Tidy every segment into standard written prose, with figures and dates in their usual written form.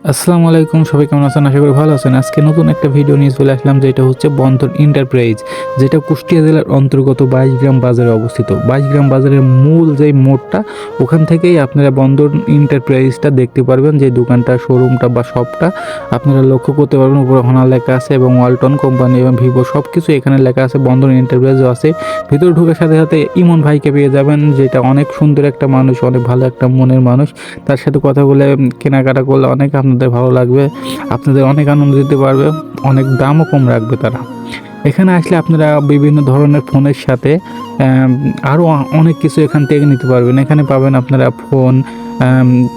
আসসালামু আলাইকুম, সবাই কেমন আছেন? আশা করি ভালো আছেন। আজকে নতুন একটা ভিডিও নিয়ে চলে আসলাম, যেটা হচ্ছে বন্ধন এন্টারপ্রাইজ, যেটা কুষ্টিয়া জেলার অন্তর্গত 22 গ্রাম বাজারে অবস্থিত। 22 গ্রাম বাজারের মূল যে মোড়টা, ওখান থেকেই আপনারা বন্ধন এন্টারপ্রাইজটা দেখতে পারবেন। যে দোকানটা, শোরুমটা বা শপটা আপনারা লক্ষ্য করতে পারবেন। উপরে হোনা লেখা আছে এবং ওয়ালটন কোম্পানি এবং ভিভো সব কিছু এখানে লেখা আছে। বন্ধন এন্টারপ্রাইজও আছে। ভিতরে ঢোকার সাথে সাথে ইমন ভাইকে পেয়ে যাবেন, যেটা অনেক সুন্দর একটা মানুষ, অনেক ভালো একটা মনের মানুষ। তার সাথে কথা বলে কেনাকাটা করলে অনেক আপনাদের ভালো লাগবে, আপনাদের অনেক আনন্দ দিতে পারবে, অনেক দামও কম রাখবে তারা। এখানে আসলে আপনারা বিভিন্ন ধরনের ফোনের সাথে আরও অনেক কিছু এখান থেকে নিতে পারবেন। এখানে পাবেন আপনারা ফোন,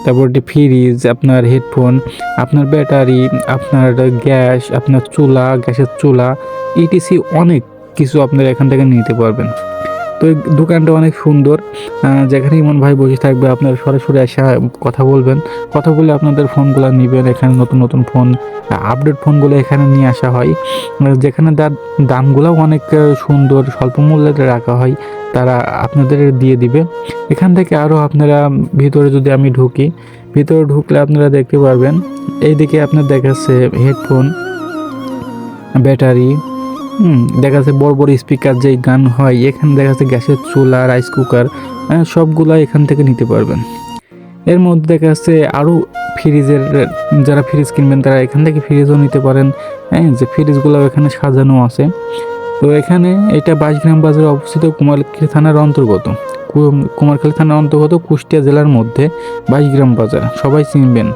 তারপর ফ্রিজ, আপনার হেডফোন, আপনার ব্যাটারি, আপনার গ্যাস, আপনার চুলা, গ্যাসের চুলা, ইটিসি অনেক কিছু আপনারা এখান থেকে নিতে পারবেন। তো এই দোকানটা অনেক সুন্দর। যেখানে ইমন ভাই বসে থাকবে, আপনারা সরাসরি এসে কথা বলবেন। কথা বলে আপনাদের ফোনগুলো নিবেন। এখানে নতুন নতুন ফোন, আপডেট ফোনগুলো এখানে নিয়ে আসা হয়। যেখানে তার দামগুলোও অনেক সুন্দর, স্বল্প মূল্যে রাখা হয়। তারা আপনাদের দিয়ে দিবে। এখান থেকে আরও আপনারা ভিতরে যদি আমি ঢুকি, ভিতরে ঢুকলে আপনারা দেখতে পারবেন এইদিকে আপনার দেখাচ্ছে হেডফোন, ব্যাটারি, দেখা যাচ্ছে বড় বড় স্পিকার, যেই গান হয় এখানে দেখা যাচ্ছে, গ্যাসের চুলা, রাইস কুকার, সবগুলা এখান থেকে নিতে পারবেন। এর মধ্যে দেখা যাচ্ছে আরও ফ্রিজের, যারা ফ্রিজ কিনবেন তারা এখান থেকে ফ্রিজও নিতে পারেন। হ্যাঁ, যে ফ্রিজগুলো এখানে সাজানো আছে। তো এখানে এটা 22 গ্রাম বাজারে অবস্থিত, কুমারখালী থানার অন্তর্গত। কুমারখালী থানার অন্তর্গত কুষ্টিয়া জেলার মধ্যে 22 গ্রাম বাজার, সবাই চিনবেন।